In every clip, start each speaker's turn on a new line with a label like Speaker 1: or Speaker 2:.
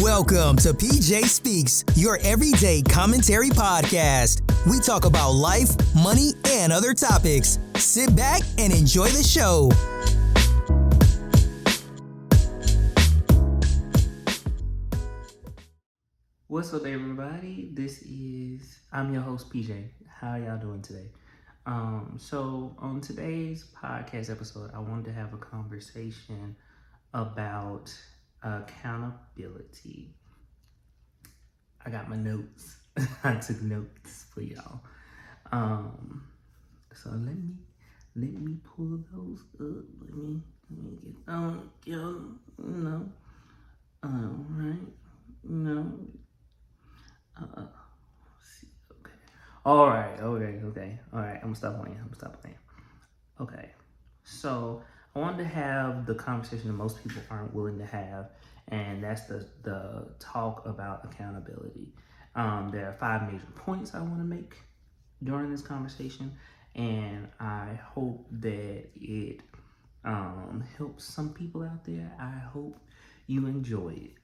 Speaker 1: Welcome to PJ Speaks, your everyday commentary podcast. We talk about life, money, and other topics. Sit back and enjoy the show.
Speaker 2: What's up, everybody? I'm your host, PJ. How y'all doing today? So on today's podcast episode, I wanted to have a conversation about accountability. I got my notes. I took notes for y'all. So let me pull those up. Let me get them. All right. See. Okay. All right. I'm gonna stop playing. Okay. So I wanted to have the conversation that most people aren't willing to have, and that's the talk about accountability. There are 5 major points I want to make during this conversation, and I hope that it helps some people out there. I hope you enjoy it.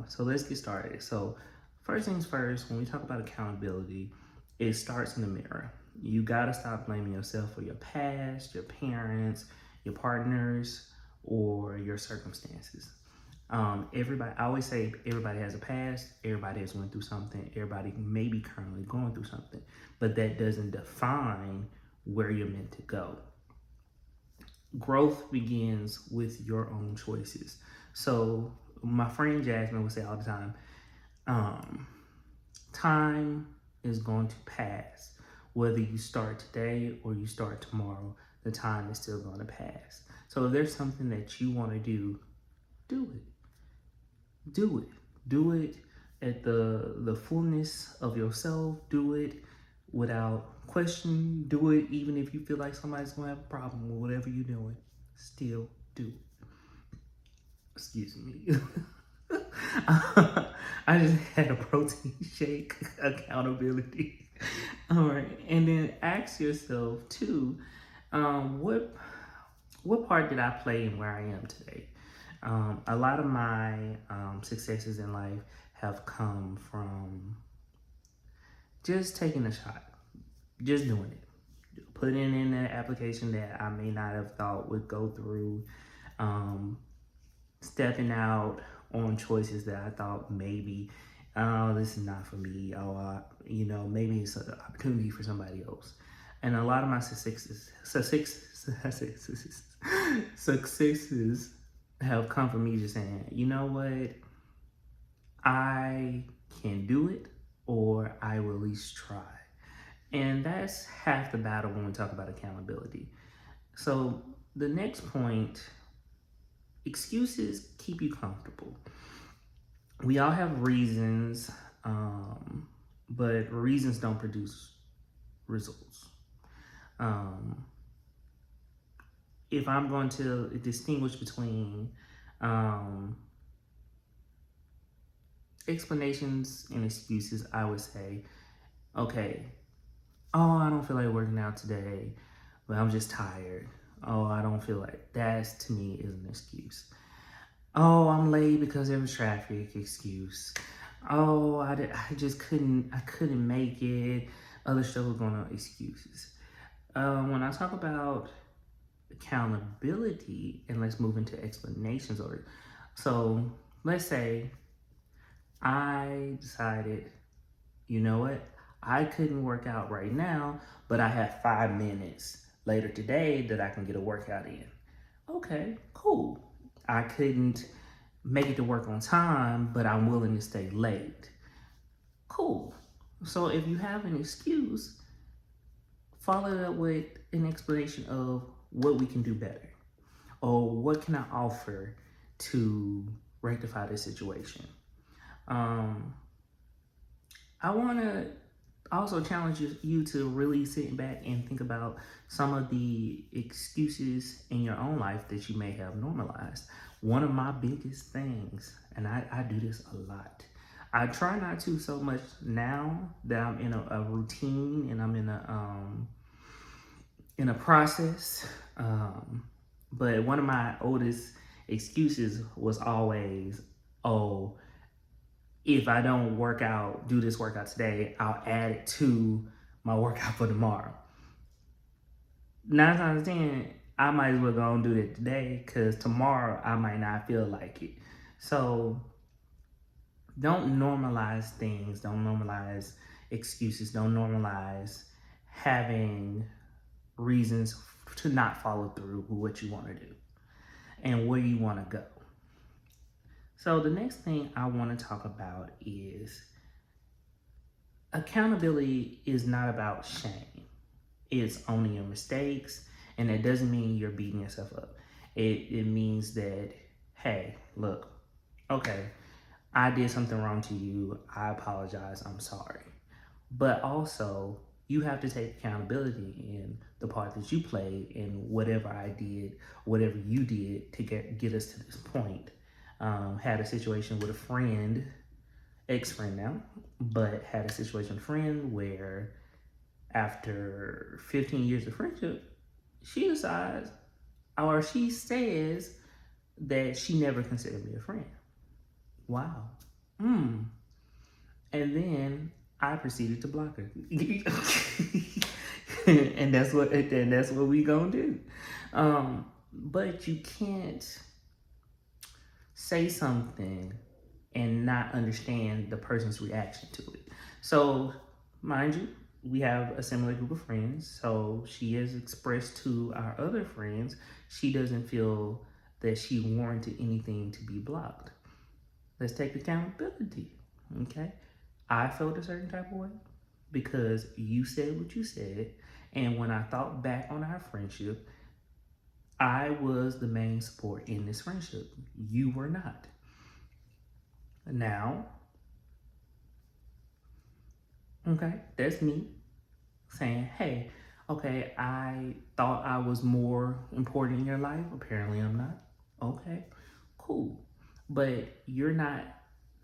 Speaker 2: So let's get started. So first things first, when we talk about accountability, it starts in the mirror. You gotta stop blaming yourself for your past, your parents, your partners, or your circumstances. I always say everybody has a past, everybody has went through something, everybody may be currently going through something, but that doesn't define where you're meant to go. Growth begins with your own choices. So my friend Jasmine would say all the time, time is going to pass. Whether you start today or you start tomorrow, the time is still going to pass. So if there's something that you want to do it. Do it at the fullness of yourself. Do it without question. Do it even if you feel like somebody's going to have a problem with whatever you're doing. Still do it. Excuse me. I just had a protein shake. Accountability. All right, and then ask yourself too, what part did I play in where I am today? A lot of my successes in life have come from just taking a shot, just doing it, putting in an application that I may not have thought would go through, stepping out on choices that I thought maybe, oh, this is not for me. Oh, maybe it's an opportunity for somebody else. And a lot of my successes have come from me just saying, you know what, I can do it, or I will at least try. And that's half the battle when we talk about accountability. So the next point, excuses keep you comfortable. We all have reasons, but reasons don't produce results. If I'm going to distinguish between explanations and excuses, I would say, okay, oh, I don't feel like working out today, but I'm just tired. Oh, I don't feel like that. To me is an excuse. Oh, I'm late because there was traffic. Excuse. Oh, I just couldn't make it. Other stuff was going on. Excuses. When I talk about accountability, and let's move into explanations of it. So let's say I decided, you know what, I couldn't work out right now, but I have 5 minutes later today that I can get a workout in. Okay, cool. I couldn't make it to work on time, but I'm willing to stay late. Cool. So if you have an excuse, follow it up with an explanation of what we can do better, or what can I offer to rectify this situation. I want to also challenge you to really sit back and think about some of the excuses in your own life that you may have normalized. One of my biggest things, and I do this a lot, I try not to so much now that I'm in a routine and I'm in a process. But one of my oldest excuses was always, oh, if I don't do this workout today, I'll add it to my workout for tomorrow. 9 times 10, I might as well go and do that today because tomorrow I might not feel like it. So don't normalize things. Don't normalize excuses. Don't normalize having reasons to not follow through with what you want to do and where you want to go. So the next thing I want to talk about is accountability is not about shame. It's owning your mistakes, and that doesn't mean you're beating yourself up. It means that, hey, look, okay, I did something wrong to you. I apologize. I'm sorry. But also, you have to take accountability in the part that you played in whatever I did, whatever you did to get us to this point. Had a situation with a friend, ex-friend now, but had a situation with a friend where after 15 years of friendship, she decides or she says that she never considered me a friend. Wow. And then I proceeded to block her. and that's what we gonna do. But you can't say something and not understand the person's reaction to it. So, mind you, we have a similar group of friends. So she has expressed to our other friends she doesn't feel that she warranted anything to be blocked. Let's take accountability. Okay? I felt a certain type of way because you said what you said. And when I thought back on our friendship, I was the main support in this friendship. You were not. Now, okay, that's me saying, hey, okay, I thought I was more important in your life. Apparently, I'm not. Okay, cool. But you're not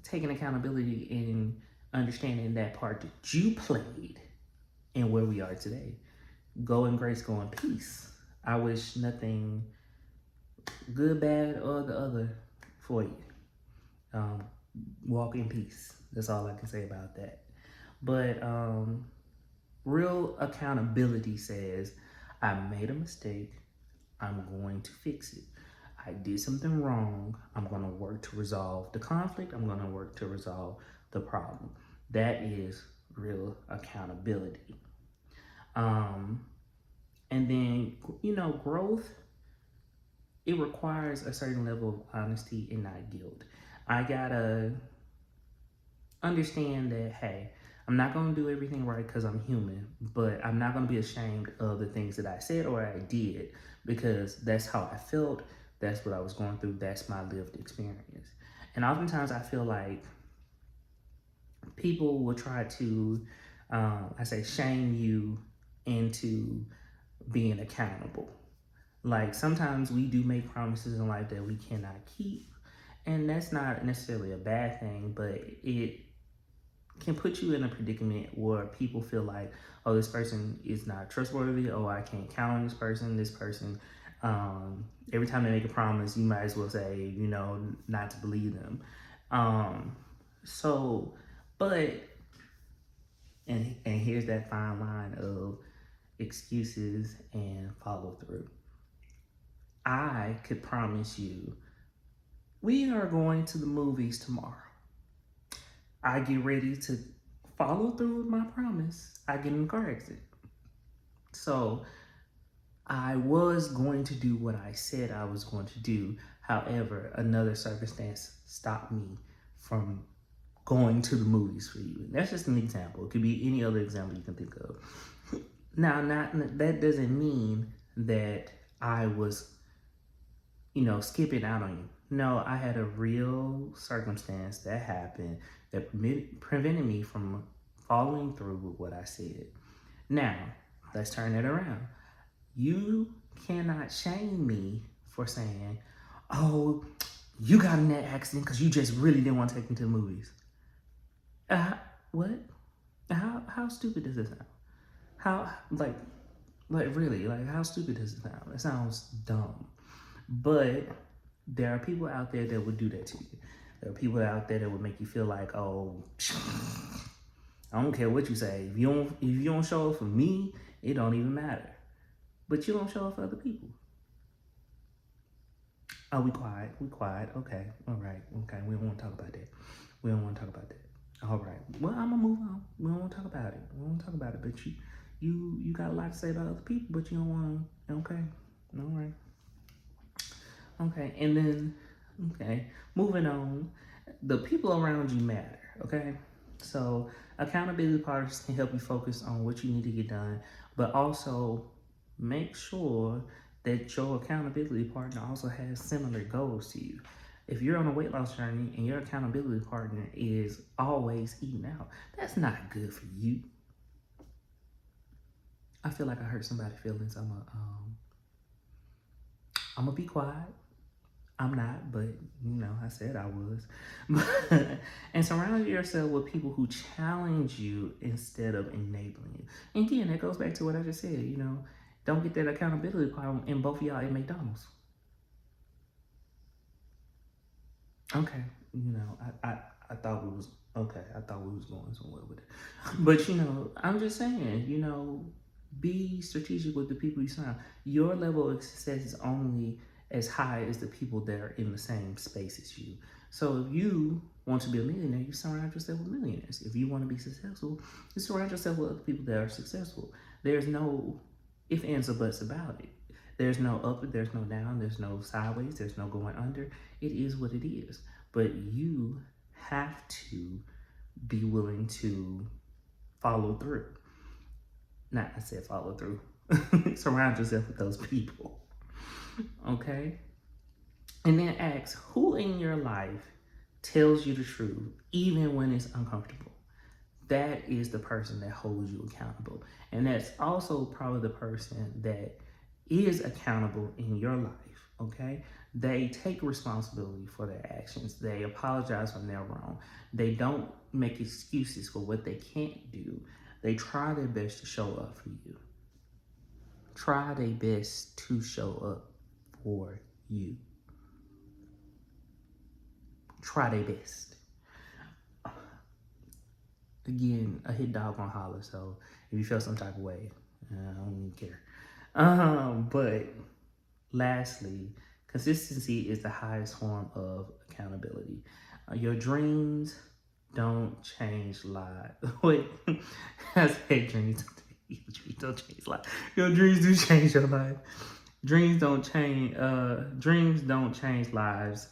Speaker 2: taking accountability and understanding that part that you played and where we are today. Go in grace, go in peace. I wish nothing good, bad, or the other for you. Walk in peace. That's all I can say about that. But real accountability says, I made a mistake. I'm going to fix it. I did something wrong. I'm going to work to resolve the conflict. I'm going to work to resolve the problem. That is real accountability. And then, growth, it requires a certain level of honesty and not guilt. I gotta understand that, hey, I'm not gonna do everything right because I'm human, but I'm not gonna be ashamed of the things that I said or I did because that's how I felt, that's what I was going through, that's my lived experience. And oftentimes I feel like people will try to, shame you into being accountable. Like sometimes we do make promises in life that we cannot keep, and that's not necessarily a bad thing, but it can put you in a predicament where people feel like, oh, this person is not trustworthy. Oh, I can't count on this person. This person, every time they make a promise, you might as well say, not to believe them. And here's that fine line of excuses and follow through. I could promise you, we are going to the movies tomorrow. I get ready to follow through with my promise. I get in a car accident. So I was going to do what I said I was going to do. However, another circumstance stopped me from going to the movies for you. That's just an example. It could be any other example you can think of. Now, that doesn't mean that I was, skipping out on you. No, I had a real circumstance that happened that prevented me from following through with what I said. Now, let's turn it around. You cannot shame me for saying, oh, you got in that accident because you just really didn't want to take me to the movies. What? How stupid does this sound? How, really, how stupid does it sound? It sounds dumb. But there are people out there that would do that to you. There are people out there that would make you feel like, oh, I don't care what you say. If you don't show up for me, it don't even matter. But you don't show up for other people. Oh, we quiet. We quiet. Okay. All right. Okay. We don't want to talk about that. We don't want to talk about that. All right. Well, I'm gonna move on. We don't want to talk about it. We don't want to talk about it. But you got a lot to say about other people, but you don't want to. Okay. All right. Okay. And then, okay. Moving on. The people around you matter. Okay. So accountability partners can help you focus on what you need to get done, but also make sure that your accountability partner also has similar goals to you. If you're on a weight loss journey and your accountability partner is always eating out, that's not good for you. I feel like I hurt somebody's feelings. I'm gonna be quiet. I'm not, but I said I was. And surround yourself with people who challenge you instead of enabling you. And again, that goes back to what I just said. Don't get that accountability problem and both of y'all at McDonald's. Okay, I thought we was okay. I thought we was going somewhere with it, but I'm just saying, be strategic with the people you surround. Your level of success is only as high as the people that are in the same space as you. So if you want to be a millionaire, you surround yourself with millionaires. If you want to be successful, you surround yourself with other people that are successful. There's no if, ands, or buts about it. There's no up, there's no down, there's no sideways, there's no going under. It is what it is. But you have to be willing to follow through. Not I said follow through. Surround yourself with those people. Okay? And then ask, who in your life tells you the truth, even when it's uncomfortable? That is the person that holds you accountable. And that's also probably the person that is accountable in your life, okay? They take responsibility for their actions. They apologize when they're wrong. They don't make excuses for what they can't do. They try their best to show up for you. Try their best to show up for you. Try their best. Again, a hit dog gonna holler, so if you feel some type of way, I don't even care. But lastly, consistency is the highest form of accountability. Your dreams don't change lives. Wait, I said dreams don't change lives. Your dreams do change your life. Dreams don't change lives.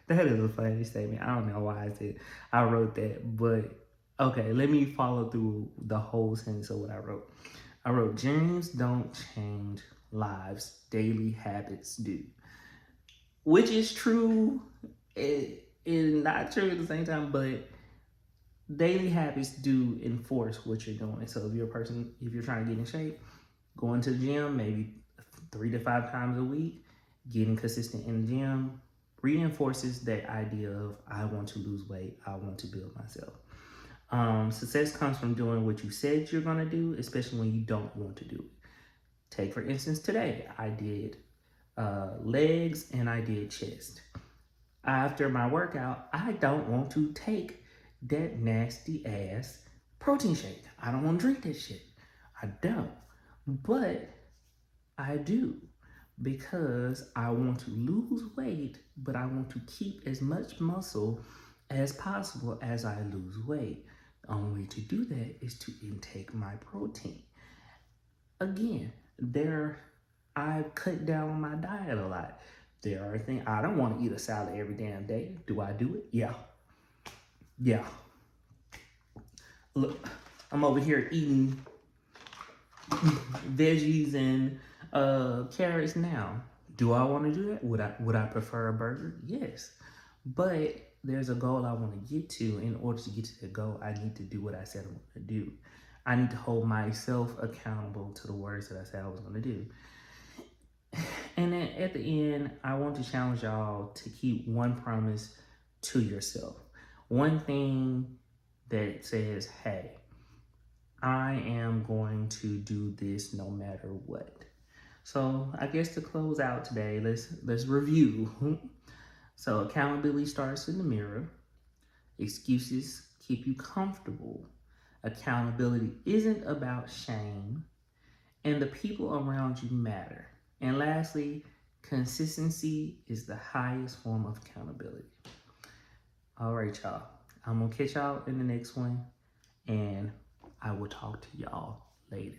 Speaker 2: That is a funny statement. I don't know why I wrote that, but okay, let me follow through the whole sentence of what I wrote. I wrote, dreams don't change lives, daily habits do. Which is true and not true at the same time, but daily habits do enforce what you're doing. So if you're trying to get in shape, going to the gym maybe 3 to 5 times a week, getting consistent in the gym reinforces that idea of I want to lose weight, I want to build myself. Success comes from doing what you said you're gonna do, especially when you don't want to do it. Take for instance today, I did legs and I did chest. After my workout, I don't want to take that nasty ass protein shake. I don't want to drink that shit. I don't. But I do because I want to lose weight, but I want to keep as much muscle as possible as I lose weight. The only way to do that is to intake my protein. Again, I've cut down on my diet a lot. There are things, I don't want to eat a salad every damn day. Do I do it? Yeah. Look, I'm over here eating veggies and carrots now. Do I want to do that? Would I prefer a burger? Yes. But there's a goal I want to get to. In order to get to the goal, I need to do what I said I'm going to do. I need to hold myself accountable to the words that I said I was going to do. And then at the end, I want to challenge y'all to keep one promise to yourself. One thing that says, hey, I am going to do this no matter what. So I guess to close out today, let's review. So accountability starts in the mirror. Excuses keep you comfortable. Accountability isn't about shame. And the people around you matter. And lastly, consistency is the highest form of accountability. All right, y'all. I'm going to catch y'all in the next one. And I will talk to y'all later.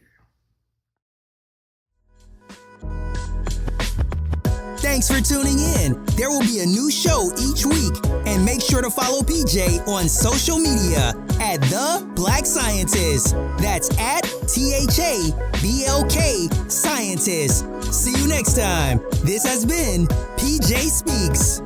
Speaker 1: Thanks for tuning in. There will be a new show each week. And make sure to follow PJ on social media at The Black Scientist. That's at THABLK Scientist. See you next time. This has been PJ Speaks.